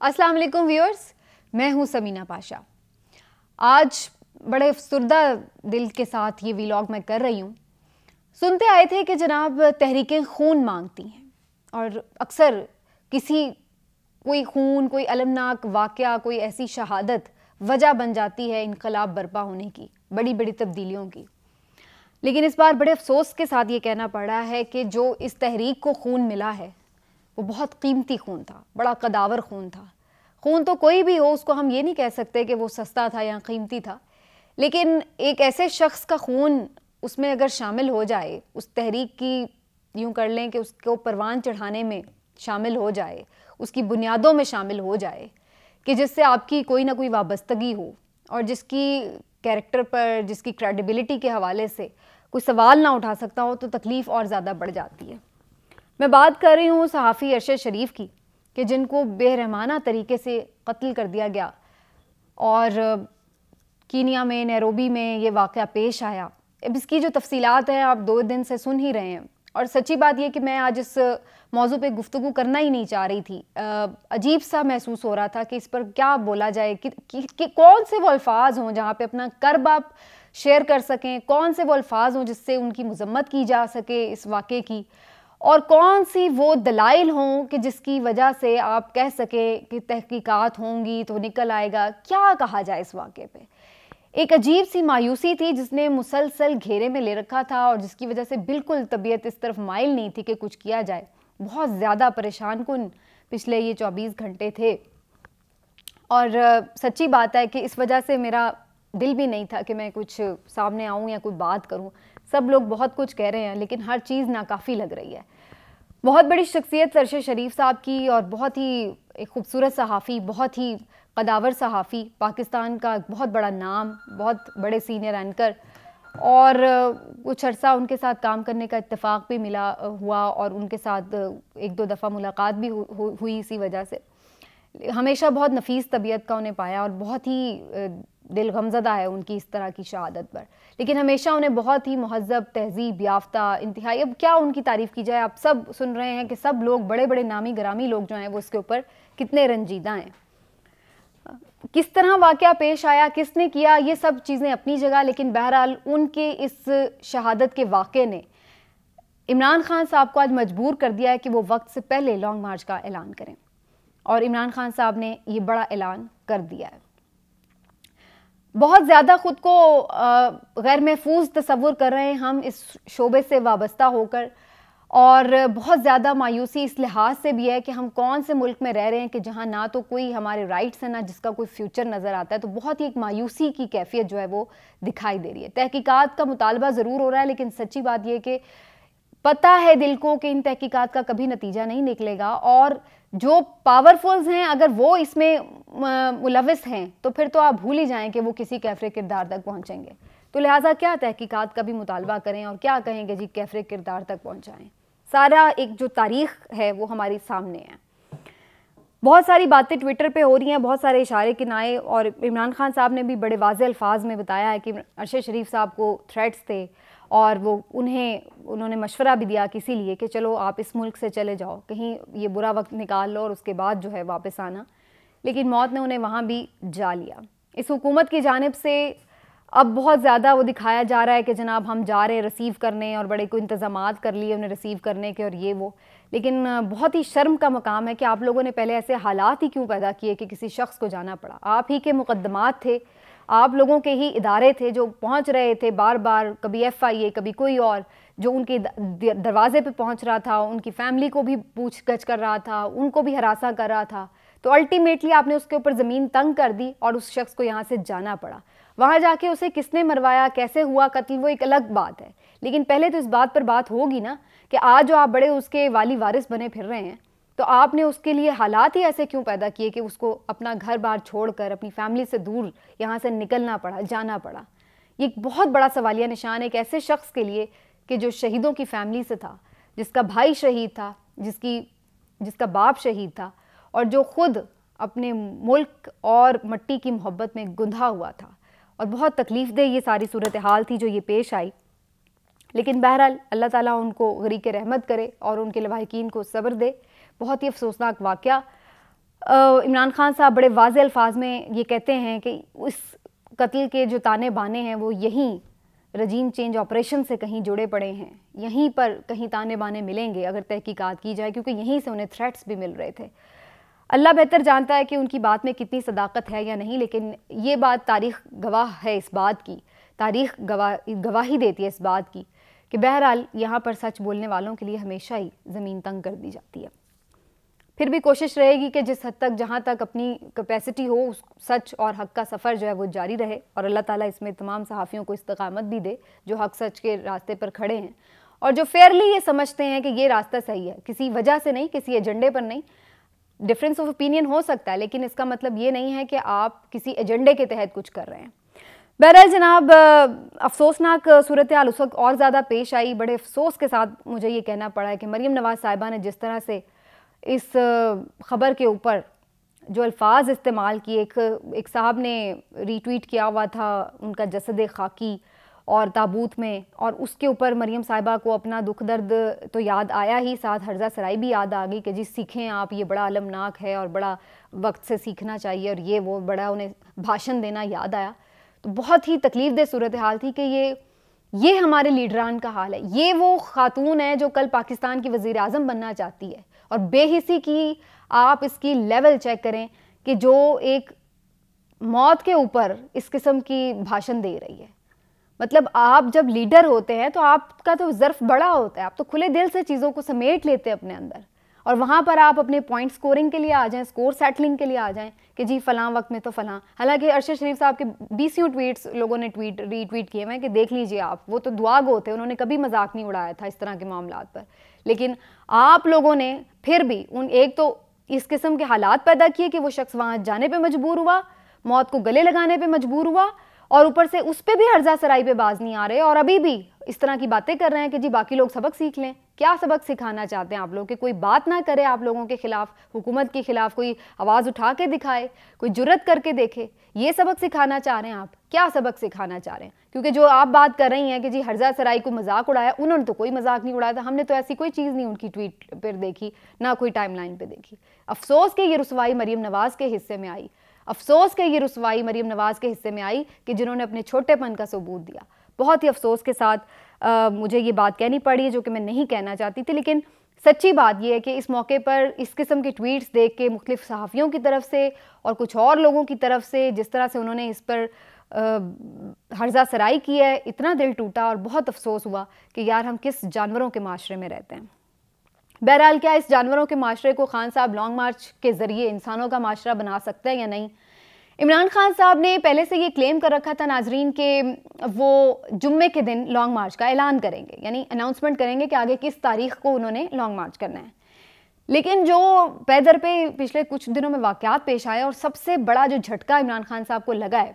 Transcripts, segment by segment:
السلام علیکم ویورز، میں ہوں سمینہ پاشا۔ آج بڑے افسردہ دل کے ساتھ یہ ویلاگ میں کر رہی ہوں۔ سنتے آئے تھے کہ جناب تحریکیں خون مانگتی ہیں، اور اکثر کوئی خون، کوئی المناک واقعہ، کوئی ایسی شہادت وجہ بن جاتی ہے انقلاب برپا ہونے کی، بڑی بڑی تبدیلیوں کی۔ لیکن اس بار بڑے افسوس کے ساتھ یہ کہنا پڑ رہا ہے کہ جو اس تحریک کو خون ملا ہے وہ بہت قیمتی خون تھا، بڑا قداور خون تھا۔ خون تو کوئی بھی ہو، اس کو ہم یہ نہیں کہہ سکتے کہ وہ سستا تھا یا قیمتی تھا، لیکن ایک ایسے شخص کا خون اس میں اگر شامل ہو جائے، اس تحریک کی یوں کر لیں کہ اس کو پروان چڑھانے میں شامل ہو جائے، اس کی بنیادوں میں شامل ہو جائے، کہ جس سے آپ کی کوئی نہ کوئی وابستگی ہو اور جس کی کیریکٹر پر، جس کی کریڈیبلٹی کے حوالے سے کوئی سوال نہ اٹھا سکتا ہو، تو تکلیف اور زیادہ بڑھ جاتی ہے۔ میں بات کر رہی ہوں صحافی ارشد شریف کی، کہ جن کو بے رحمانہ طریقے سے قتل کر دیا گیا، اور کینیا میں، نیروبی میں یہ واقعہ پیش آیا۔ اب اس کی جو تفصیلات ہیں آپ 2 دن سے سن ہی رہے ہیں، اور سچی بات یہ کہ میں آج اس موضوع پہ گفتگو کرنا ہی نہیں چاہ رہی تھی۔ عجیب سا محسوس ہو رہا تھا کہ اس پر کیا بولا جائے، کہ کون سے وہ الفاظ ہوں جہاں پہ اپنا کرب آپ شیئر کر سکیں، کون سے وہ الفاظ ہوں جس سے ان کی مذمت کی جا سکے اس واقعے کی، اور کون سی وہ دلائل ہوں کہ جس کی وجہ سے آپ کہہ سکیں کہ تحقیقات ہوں گی تو نکل آئے گا۔ کیا کہا جائے اس واقعے پہ؟ ایک عجیب سی مایوسی تھی جس نے مسلسل گھیرے میں لے رکھا تھا، اور جس کی وجہ سے بالکل طبیعت اس طرف مائل نہیں تھی کہ کچھ کیا جائے۔ بہت زیادہ پریشان کن پچھلے یہ 24 گھنٹے تھے، اور سچی بات ہے کہ اس وجہ سے میرا دل بھی نہیں تھا کہ میں کچھ سامنے آؤں یا کوئی بات کروں۔ سب لوگ بہت کچھ کہہ رہے ہیں، لیکن ہر چیز ناکافی لگ رہی ہے۔ بہت بڑی شخصیت ارشد شریف صاحب کی، اور بہت ہی ایک خوبصورت صحافی، بہت ہی قداور صحافی، پاکستان کا بہت بڑا نام، بہت بڑے سینئر اینکر، اور کچھ عرصہ ان کے ساتھ کام کرنے کا اتفاق بھی ہوا، اور ان کے ساتھ 1-2 دفعہ ملاقات بھی ہوئی اسی وجہ سے۔ ہمیشہ بہت نفیس طبیعت کا انہیں پایا، اور بہت ہی دل غمزدہ ہے ان کی اس طرح کی شہادت پر، لیکن ہمیشہ انہیں بہت ہی مہذب، تہذیب یافتہ، انتہائی، اب کیا ان کی تعریف کی جائے۔ آپ سب سن رہے ہیں کہ سب لوگ، بڑے بڑے نامی گرامی لوگ جو ہیں وہ اس کے اوپر کتنے رنجیدہ ہیں۔ کس طرح واقعہ پیش آیا، کس نے کیا، یہ سب چیزیں اپنی جگہ، لیکن بہرحال ان کے اس شہادت کے واقعے نے عمران خان صاحب کو آج مجبور کر دیا ہے کہ وہ وقت سے پہلے لانگ مارچ کا اعلان کریں، اور عمران خان صاحب نے یہ بڑا اعلان کر دیا ہے۔ بہت زیادہ خود کو غیر محفوظ تصور کر رہے ہیں ہم اس شعبے سے وابستہ ہو کر، اور بہت زیادہ مایوسی اس لحاظ سے بھی ہے کہ ہم کون سے ملک میں رہ رہے ہیں کہ جہاں نہ تو کوئی ہمارے رائٹس ہیں، نہ جس کا کوئی فیوچر نظر آتا ہے۔ تو بہت ہی ایک مایوسی کی کیفیت جو ہے وہ دکھائی دے رہی ہے۔ تحقیقات کا مطالبہ ضرور ہو رہا ہے، لیکن سچی بات یہ کہ پتہ ہے دل کو کہ ان تحقیقات کا کبھی نتیجہ نہیں نکلے گا، اور جو پاورفلز ہیں اگر وہ اس میں ملوث ہیں تو پھر تو آپ بھول ہی جائیں کہ وہ کسی کیفر کردار تک پہنچیں گے۔ تو لہٰذا کیا تحقیقات کا بھی مطالبہ کریں، اور کیا کہیں کہ جی کیفر کردار تک پہنچائیں۔ سارا ایک جو تاریخ ہے وہ ہماری سامنے ہے۔ بہت ساری باتیں ٹویٹر پہ ہو رہی ہیں، بہت سارے اشارے کنائے، اور عمران خان صاحب نے بھی بڑے واضح الفاظ میں بتایا ہے کہ ارشد شریف صاحب کو تھریٹس تھے، اور وہ انہوں نے مشورہ بھی دیا کسی لیے کہ چلو آپ اس ملک سے چلے جاؤ، کہیں یہ برا وقت نکال لو اور اس کے بعد جو ہے واپس آنا، لیکن موت نے انہیں وہاں بھی جا لیا۔ اس حکومت کی جانب سے اب بہت زیادہ وہ دکھایا جا رہا ہے کہ جناب ہم جا رہے ہیں ریسیو کرنے، اور بڑے کوئی انتظامات کر لیے انہیں ریسیو کرنے کے، اور یہ وہ، لیکن بہت ہی شرم کا مقام ہے کہ آپ لوگوں نے پہلے ایسے حالات ہی کیوں پیدا کیے کہ کسی شخص کو جانا پڑا۔ آپ ہی کے مقدمات تھے، آپ لوگوں کے ہی ادارے تھے جو پہنچ رہے تھے بار بار، کبھی FIA، کبھی کوئی اور، جو ان کے دروازے پہ پہنچ رہا تھا، ان کی فیملی کو بھی پوچھ گچھ کر رہا تھا، ان کو بھی ہراساں کر رہا تھا۔ تو الٹیمیٹلی آپ نے اس کے اوپر زمین تنگ کر دی، اور اس شخص کو یہاں سے جانا پڑا۔ وہاں جا کے اسے کس نے مروایا، کیسے ہوا قتل، وہ ایک الگ بات ہے، لیکن پہلے تو اس بات پر بات ہوگی نا کہ آج جو آپ بڑے اس کے والی وارث بنے پھر رہے ہیں، تو آپ نے اس کے لیے حالات ہی ایسے کیوں پیدا کیے کہ اس کو اپنا گھر بار چھوڑ کر اپنی فیملی سے دور یہاں سے نکلنا پڑا، جانا پڑا۔ یہ ایک بہت بڑا سوالیہ نشان ہے ایک ایسے شخص کے لیے کہ جو شہیدوں کی فیملی سے تھا، جس کا بھائی شہید تھا، جس کا باپ شہید تھا، اور جو خود اپنے ملک اور مٹی کی محبت میں گندھا ہوا تھا، اور بہت تکلیف دہ یہ ساری صورتحال تھی جو یہ پیش آئی۔ لیکن بہرحال اللہ تعالیٰ ان کو غریق رحمت کرے اور ان کے لواحقین کو صبر دے۔ بہت ہی افسوسناک واقعہ، عمران خان صاحب بڑے واضح الفاظ میں یہ کہتے ہیں کہ اس قتل کے جو تانے بانے ہیں وہ یہیں رجیم چینج آپریشن سے کہیں جڑے پڑے ہیں، یہیں پر کہیں تانے بانے ملیں گے اگر تحقیقات کی جائے، کیونکہ یہیں سے انہیں تھریٹس بھی مل رہے تھے۔ اللہ بہتر جانتا ہے کہ ان کی بات میں کتنی صداقت ہے یا نہیں، لیکن یہ بات تاریخ گواہ ہے اس بات کی، تاریخ گواہی دیتی ہے اس بات کی کہ بہرحال یہاں پر سچ بولنے والوں کے لیے ہمیشہ ہی زمین تنگ کر دی جاتی ہے۔ پھر بھی کوشش رہے گی کہ جس حد تک جہاں تک اپنی کیپیسٹی ہو اس سچ اور حق کا سفر جو ہے وہ جاری رہے، اور اللہ تعالیٰ اس میں تمام صحافیوں کو استقامت بھی دے جو حق سچ کے راستے پر کھڑے ہیں اور جو فیئرلی یہ سمجھتے ہیں کہ یہ راستہ صحیح ہے، کسی وجہ سے نہیں، کسی ایجنڈے پر نہیں۔ ڈفرینس آف اوپینین ہو سکتا ہے لیکن اس کا مطلب یہ نہیں ہے کہ آپ کسی ایجنڈے کے تحت کچھ کر رہے ہیں۔ بہرحال جناب، افسوسناک صورتحال اس وقت اور زیادہ پیش آئی، بڑے افسوس کے ساتھ مجھے یہ کہنا پڑا ہے کہ مریم نواز صاحبہ نے جس طرح سے اس خبر کے اوپر جو الفاظ استعمال کیے، ایک صاحب نے ری ٹویٹ کیا ہوا تھا ان کا جسد خاکی اور تابوت میں، اور اس کے اوپر مریم صاحبہ کو اپنا دکھ درد تو یاد آیا ہی، ساتھ ہرزہ سرائی بھی یاد آ گئی کہ جی سیکھیں آپ، یہ بڑا المناک ہے اور بڑا وقت سے سیکھنا چاہیے، اور یہ وہ بڑا انہیں بھاشن دینا یاد آیا۔ تو بہت ہی تکلیف دہ صورتحال تھی کہ یہ ہمارے لیڈران کا حال ہے، یہ وہ خاتون ہے جو کل پاکستان کی وزیر اعظم بننا چاہتی ہے، اور بے حسی کی آپ اس کی لیول چیک کریں کہ جو ایک موت کے اوپر اس قسم کی بھاشن دے رہی ہے۔ مطلب آپ جب لیڈر ہوتے ہیں تو آپ کا تو ظرف بڑا ہوتا ہے، آپ تو کھلے دل سے چیزوں کو سمیٹ لیتے ہیں اپنے اندر، اور وہاں پر آپ اپنے پوائنٹ سکورنگ کے لیے آ جائیں، سکور سیٹلنگ کے لیے آ جائیں کہ جی فلاں وقت میں تو فلاں۔ حالانکہ ارشد شریف صاحب کے 20 ٹویٹس لوگوں نے ری ٹویٹ کیے ہیں کہ دیکھ لیجئے آپ، وہ تو دعا گو تھے، انہوں نے کبھی مذاق نہیں اڑایا تھا اس طرح کے معاملات پر، لیکن آپ لوگوں نے پھر بھی ایک تو اس قسم کے حالات پیدا کیے کہ وہ شخص وہاں جانے پہ مجبور ہوا، موت کو گلے لگانے پہ مجبور ہوا، اور اوپر سے اس پہ بھی ہرزہ سرائی پہ باز نہیں آ رہے، اور ابھی بھی اس طرح کی باتیں کر رہے ہیں کہ جی باقی لوگ سبق سیکھ لیں۔ کیا سبق سکھانا چاہتے ہیں آپ لوگ کہ کوئی بات نہ کرے آپ لوگوں کے خلاف، حکومت کے خلاف کوئی آواز اٹھا کے دکھائے، کوئی جرت کر کے دیکھے؟ یہ سبق سکھانا چاہ رہے ہیں آپ؟ کیا سبق سکھانا چاہ رہے ہیں؟ کیونکہ جو آپ بات کر رہی ہیں کہ جی ہرزہ سرائی کو مذاق اڑایا، انہوں نے تو کوئی مذاق نہیں اڑایا تھا، ہم نے تو ایسی کوئی چیز نہیں ان کی ٹویٹ پر دیکھی، نہ کوئی ٹائم لائن پہ دیکھی۔ افسوس کہ یہ رسوائی مریم نواز کے حصے میں آئی، افسوس کہ یہ رسوائی مریم نواز کے حصے میں آئی کہ جنہوں نے اپنے چھوٹے پن کا ثبوت دیا۔ بہت ہی افسوس کے ساتھ مجھے یہ بات کہنی پڑی ہے جو کہ میں نہیں کہنا چاہتی تھی، لیکن سچی بات یہ ہے کہ اس موقع پر اس قسم کی ٹویٹس دیکھ کے مختلف صحافیوں کی طرف سے اور کچھ اور لوگوں کی طرف سے جس طرح سے انہوں نے اس پر ہرزہ سرائی کی ہے، اتنا دل ٹوٹا اور بہت افسوس ہوا کہ یار ہم کس جانوروں کے معاشرے میں رہتے ہیں۔ بہرحال کیا اس جانوروں کے معاشرے کو خان صاحب لانگ مارچ کے ذریعے انسانوں کا معاشرہ بنا سکتے ہیں یا نہیں؟ عمران خان صاحب نے پہلے سے یہ کلیم کر رکھا تھا ناظرین کہ وہ جمعے کے دن لانگ مارچ کا اعلان کریں گے، یعنی اناؤنسمنٹ کریں گے کہ آگے کس تاریخ کو انہوں نے لانگ مارچ کرنا ہے۔ لیکن جو پے در پہ پچھلے کچھ دنوں میں واقعات پیش آئے اور سب سے بڑا جو جھٹکا عمران خان صاحب کو لگا ہے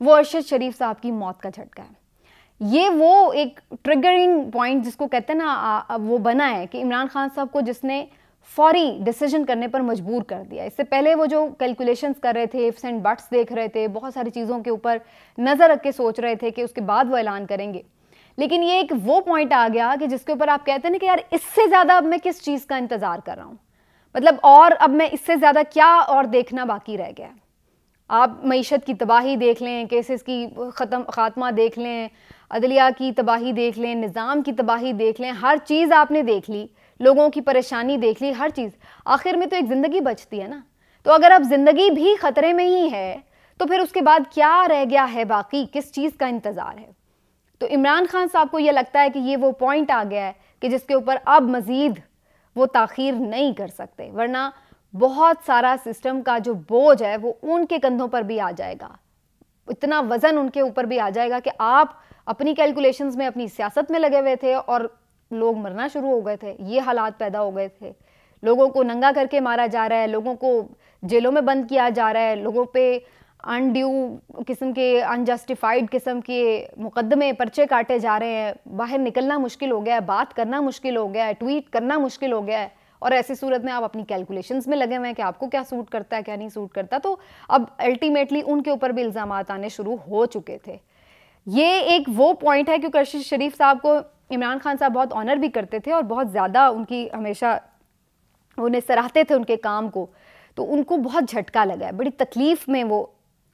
وہ ارشد شریف صاحب کی موت کا جھٹکا ہے۔ یہ وہ ایک ٹریگرنگ پوائنٹ جس کو کہتے ہیں نا وہ بنا ہے کہ عمران خان صاحب کو جس نے فوری ڈیسیجن کرنے پر مجبور کر دیا۔ اس سے پہلے وہ جو کیلکولیشنز کر رہے تھے، ifs and buts دیکھ رہے تھے، بہت ساری چیزوں کے اوپر نظر رکھ کے سوچ رہے تھے کہ اس کے بعد وہ اعلان کریں گے، لیکن یہ ایک وہ پوائنٹ آ گیا کہ جس کے اوپر آپ کہتے ہیں کہ یار اس سے زیادہ اب میں کس چیز کا انتظار کر رہا ہوں، مطلب اور اب میں اس سے زیادہ کیا اور دیکھنا باقی رہ گیا ہے۔ آپ معیشت کی تباہی دیکھ لیں، کیسز کی خاتمہ دیکھ لیں، عدلیہ کی تباہی دیکھ لیں، نظام کی تباہی دیکھ لیں، ہر چیز آپ نے دیکھ لی، لوگوں کی پریشانی دیکھ لی، ہر چیز، آخر میں تو ایک زندگی بچتی ہے نا۔ تو اگر اب زندگی بھی خطرے میں ہی ہے تو پھر اس کے بعد کیا رہ گیا ہے باقی، کس چیز کا انتظار ہے؟ تو عمران خان صاحب کو یہ لگتا ہے کہ یہ وہ پوائنٹ آ گیا ہے کہ جس کے اوپر اب مزید وہ تاخیر نہیں کر سکتے، ورنہ بہت سارا سسٹم کا جو بوجھ ہے وہ ان کے کندھوں پر بھی آ جائے گا، اتنا وزن ان کے اوپر بھی آ جائے گا کہ آپ اپنی کیلکولیشنز میں، اپنی سیاست میں لگے ہوئے تھے اور لوگ مرنا شروع ہو گئے تھے، یہ حالات پیدا ہو گئے تھے، لوگوں کو ننگا کر کے مارا جا رہا ہے، لوگوں کو جیلوں میں بند کیا جا رہا ہے، لوگوں پہ انڈیو قسم کے انجسٹیفائڈ قسم کے مقدمے پرچے کاٹے جا رہے ہیں، باہر نکلنا مشکل ہو گیا ہے، بات کرنا مشکل ہو گیا ہے، ٹویٹ کرنا مشکل ہو گیا ہے، اور ایسی صورت میں آپ اپنی کیلکولیشنز میں لگے ہوئے ہیں کہ آپ کو کیا سوٹ کرتا ہے کیا نہیں سوٹ کرتا، تو اب الٹیمیٹلی ان کے اوپر بھی الزامات آنے شروع ہو چکے تھے۔ یہ ایک وہ پوائنٹ ہے کیونکہ ارشد شریف صاحب کو عمران خان صاحب بہت آنر بھی کرتے تھے اور بہت زیادہ ان کی ہمیشہ انہیں سراہتے تھے ان کے کام کو، تو ان کو بہت جھٹکا لگا ہے, بڑی تکلیف میں وہ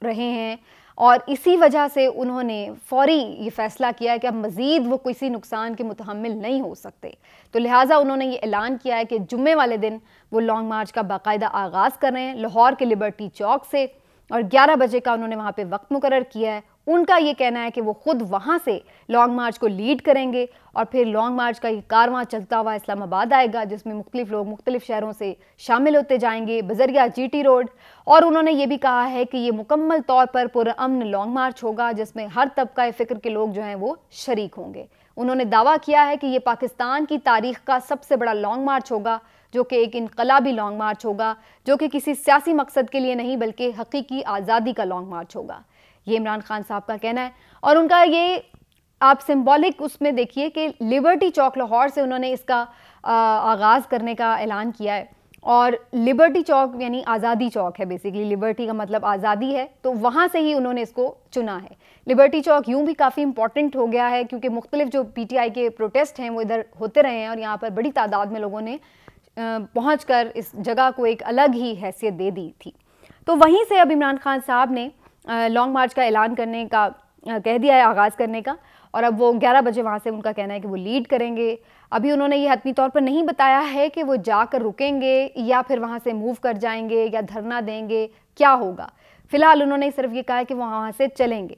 رہے ہیں, اور اسی وجہ سے انہوں نے فوری یہ فیصلہ کیا ہے کہ اب مزید وہ کسی نقصان کے متحمل نہیں ہو سکتے. تو لہٰذا انہوں نے یہ اعلان کیا ہے کہ جمعے والے دن وہ لانگ مارچ کا باقاعدہ آغاز کر رہے ہیں لاہور کے لبرٹی چوک سے, اور 11 بجے کا انہوں نے وہاں پہ وقت مقرر کیا ہے. ان کا یہ کہنا ہے کہ وہ خود وہاں سے لانگ مارچ کو لیڈ کریں گے, اور پھر لانگ مارچ کا یہ کارواں چلتا ہوا اسلام آباد آئے گا, جس میں مختلف لوگ مختلف شہروں سے شامل ہوتے جائیں گے بذریعہ جی ٹی روڈ. اور انہوں نے یہ بھی کہا ہے کہ یہ مکمل طور پر پرامن لانگ مارچ ہوگا, جس میں ہر طبقہ فکر کے لوگ جو ہیں وہ شریک ہوں گے. انہوں نے دعویٰ کیا ہے کہ یہ پاکستان کی تاریخ کا سب سے بڑا لانگ مارچ ہوگا, جو کہ ایک انقلابی لانگ مارچ ہوگا, جو کہ کسی سیاسی مقصد کے لیے نہیں بلکہ حقیقی آزادی کا لانگ مارچ ہوگا. یہ عمران خان صاحب کا کہنا ہے. اور ان کا یہ آپ سمبولک اس میں دیکھیے کہ لبرٹی چوک لاہور سے انہوں نے اس کا آغاز کرنے کا اعلان کیا ہے, اور لبرٹی چوک یعنی آزادی چوک ہے بیسیکلی, لبرٹی کا مطلب آزادی ہے, تو وہاں سے ہی انہوں نے اس کو چنا ہے. لبرٹی چوک یوں بھی کافی امپورٹنٹ ہو گیا ہے کیونکہ مختلف جو پی ٹی آئی کے پروٹیسٹ ہیں وہ ادھر ہوتے رہے ہیں, اور یہاں پر بڑی تعداد میں لوگوں نے پہنچ کر اس جگہ کو ایک الگ ہی حیثیت دے دی تھی. تو وہیں سے اب عمران خان صاحب نے لانگ مارچ کا اعلان کرنے کا کہہ دیا ہے, آغاز کرنے کا, اور اب وہ 11 بجے وہاں سے ان کا کہنا ہے کہ وہ لیڈ کریں گے. ابھی انہوں نے یہ حتمی طور پر نہیں بتایا ہے کہ وہ جا کر رکیں گے یا پھر وہاں سے موو کر جائیں گے یا دھرنا دیں گے, کیا ہوگا. فی الحال انہوں نے صرف یہ کہا ہے کہ وہ وہاں سے چلیں گے.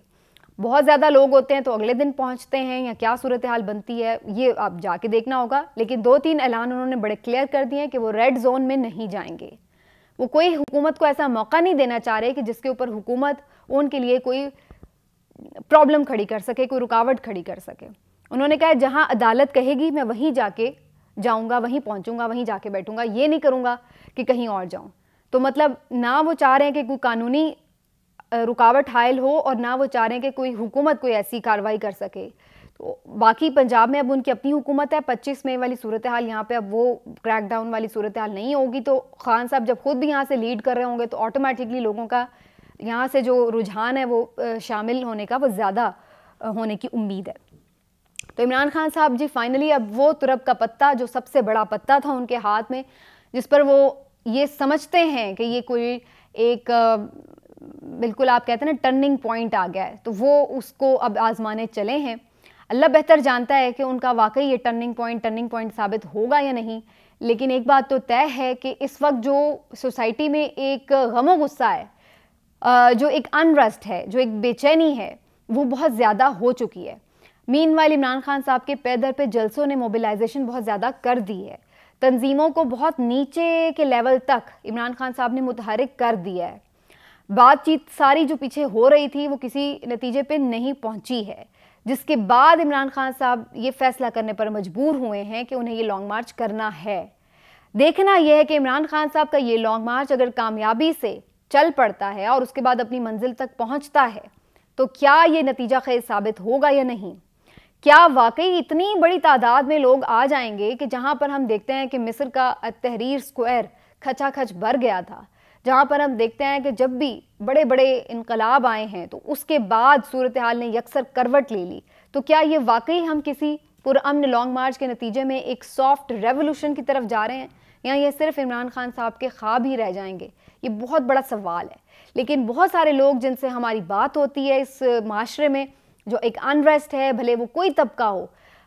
بہت زیادہ لوگ ہوتے ہیں تو اگلے دن پہنچتے ہیں, یا کیا صورتحال بنتی ہے یہ آپ جا کے دیکھنا ہوگا. لیکن 2-3 اعلان انہوں نے بڑے کلیئر کر دیے ہیں کہ وہ ریڈ زون میں نہیں جائیں گے. وہ کوئی حکومت کو ایسا موقع نہیں دینا چاہ رہے کہ جس کے اوپر حکومت ان کے لیے کوئی پرابلم کھڑی کر سکے, کوئی رکاوٹ کھڑی کر سکے. انہوں نے کہا جہاں عدالت کہے گی میں وہیں جا کے جاؤں گا, وہیں پہنچوں گا, وہیں جا کے بیٹھوں گا, یہ نہیں کروں گا کہ کہیں اور جاؤں. تو مطلب نہ وہ چاہ رہے ہیں کہ کوئی قانونی رکاوٹ حائل ہو, اور نہ وہ چاہ رہے ہیں کہ کوئی حکومت کوئی ایسی کارروائی کر سکے. تو باقی پنجاب میں اب ان کی اپنی حکومت ہے, 25 مئی والی صورتحال یہاں پہ اب وہ کریک ڈاؤن والی صورتحال نہیں ہوگی. تو خان صاحب جب خود بھی یہاں سے لیڈ کر رہے ہوں گے تو آٹومیٹکلی لوگوں کا یہاں سے جو رجحان ہے وہ شامل ہونے کا وہ زیادہ ہونے کی امید ہے. تو عمران خان صاحب جی فائنلی اب وہ ترب کا پتہ جو سب سے بڑا پتہ تھا ان کے ہاتھ میں, جس پر وہ یہ سمجھتے ہیں کہ یہ کوئی ایک بالکل آپ کہتے ہیں نا ٹرننگ پوائنٹ آ گیا ہے, تو وہ اس کو اب آزمانے چلے ہیں. اللہ بہتر جانتا ہے کہ ان کا واقعی یہ ٹرننگ پوائنٹ ثابت ہوگا یا نہیں. لیکن ایک بات تو طے ہے کہ اس وقت جو سوسائٹی میں ایک غم و غصہ ہے, جو ایک انریسٹ ہے, جو ایک بے چینی ہے, وہ بہت زیادہ ہو چکی ہے. مین وائل عمران خان صاحب کے پیدر پہ جلسوں نے موبلائزیشن بہت زیادہ کر دی ہے. تنظیموں کو بہت نیچے کے لیول تک عمران خان صاحب نے متحرک کر دیا ہے. بات چیت ساری جو پیچھے ہو رہی تھی وہ کسی نتیجے پہ نہیں پہنچی ہے, جس کے بعد عمران خان صاحب یہ فیصلہ کرنے پر مجبور ہوئے ہیں کہ انہیں یہ لانگ مارچ کرنا ہے. دیکھنا یہ ہے کہ عمران خان صاحب کا یہ لانگ مارچ اگر کامیابی سے چل پڑتا ہے اور اس کے بعد اپنی منزل تک پہنچتا ہے تو کیا یہ نتیجہ خیز ثابت ہوگا یا نہیں. کیا واقعی اتنی بڑی تعداد میں لوگ آ جائیں گے کہ جہاں پر ہم دیکھتے ہیں کہ مصر کا تحریر سکوائر کھچا کھچ بھر گیا تھا, جہاں پر ہم دیکھتے ہیں کہ جب بھی بڑے بڑے انقلاب آئے ہیں تو اس کے بعد صورتحال نے یکسر کروٹ لے لی, تو کیا یہ واقعی ہم کسی پرامن لانگ مارچ کے نتیجے میں ایک سافٹ ریولوشن کی طرف جا رہے ہیں, یا یہ صرف عمران خان صاحب کے خواب ہی رہ جائیں گے؟ یہ بہت بڑا سوال ہے. لیکن بہت سارے لوگ جن سے ہماری بات ہوتی ہے اس معاشرے میں, جو ایک انریسٹ ہے, بھلے وہ کوئی طبقہ ہو,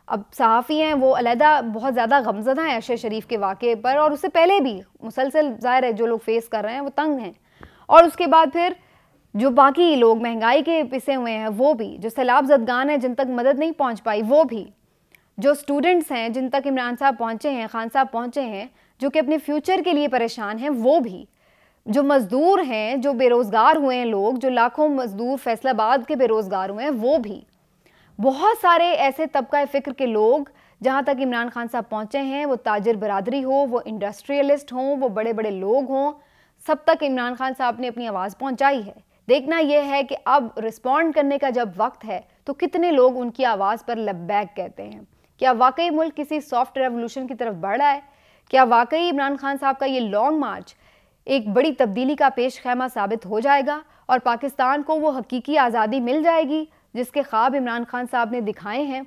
اب صحافی ہیں وہ علیحدہ بہت زیادہ غمزدہ ہیں ارشد شریف کے واقعے پر, اور اس سے پہلے بھی مسلسل ظاہر ہے جو لوگ فیس کر رہے ہیں وہ تنگ ہیں. اور اس کے بعد پھر جو باقی لوگ مہنگائی کے پسے ہوئے ہیں وہ بھی, جو سیلاب زدگان ہیں جن تک مدد نہیں پہنچ پائی وہ بھی, جو سٹوڈنٹس ہیں جن تک عمران صاحب پہنچے ہیں, خان صاحب پہنچے ہیں, جو کہ اپنے فیوچر کے لیے پریشان ہیں وہ بھی, جو مزدور ہیں, جو بے روزگار ہوئے ہیں لوگ, جو لاکھوں مزدور فیصل آباد کے بے روزگار ہوئے ہیں وہ بھی, بہت سارے ایسے طبقہ فکر کے لوگ جہاں تک عمران خان صاحب پہنچے ہیں, وہ تاجر برادری ہو, وہ انڈسٹریلسٹ ہوں, وہ بڑے بڑے لوگ ہوں, سب تک عمران خان صاحب نے اپنی آواز پہنچائی ہے. دیکھنا یہ ہے کہ اب رسپونڈ کرنے کا جب وقت ہے تو کتنے لوگ ان کی آواز پر لبیک کہتے ہیں. کیا واقعی ملک کسی سافٹ ریولوشن کی طرف بڑھ رہا ہے؟ کیا واقعی عمران خان صاحب کا یہ لانگ مارچ ایک بڑی تبدیلی کا پیش خیمہ ثابت ہو جائے گا اور پاکستان کو وہ حقیقی آزادی مل جائے گی جس کے خواب عمران خان صاحب نے دکھائے ہیں؟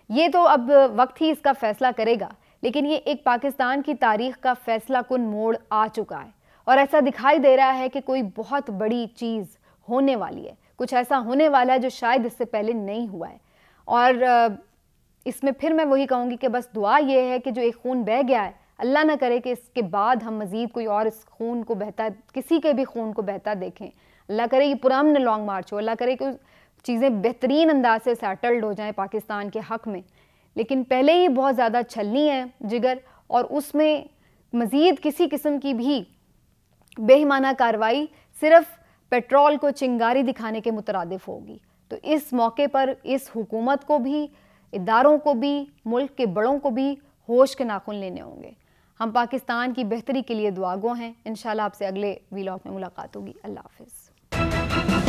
یہ تو اب وقت ہی اس کا فیصلہ کرے گا, لیکن یہ ایک پاکستان کی تاریخ کا فیصلہ کن موڑ آ چکا ہے, اور ایسا دکھائی دے رہا ہے کہ کوئی بہت بڑی چیز ہونے والی ہے، کچھ ایسا ہونے والا ہے جو شاید اس سے پہلے نہیں ہوا ہے. اور اس میں پھر میں وہی کہوں گی کہ بس دعا یہ ہے کہ جو ایک خون بہہ گیا ہے، اللہ نہ کرے کہ اس کے بعد ہم مزید کوئی اور اس خون کو بہتا، کسی کے بھی خون کو بہتا دیکھیں. اللہ کرے یہ پرامن لانگ مارچ ہو، اللہ کرے کہ چیزیں بہترین انداز سے سیٹلڈ ہو جائیں پاکستان کے حق میں. لیکن پہلے ہی بہت زیادہ چھلنی ہے جگر، اور اس میں مزید کسی قسم کی بھی بے ایمانہ کارروائی صرف پیٹرول کو چنگاری دکھانے کے مترادف ہوگی. تو اس موقع پر اس حکومت کو بھی، اداروں کو بھی، ملک کے بڑوں کو بھی ہوش کے ناخن لینے ہوں گے. ہم پاکستان کی بہتری کے لیے دعا گو ہیں. انشاءاللہ آپ سے اگلے ویلاگ میں ملاقات ہوگی. اللہ حافظ.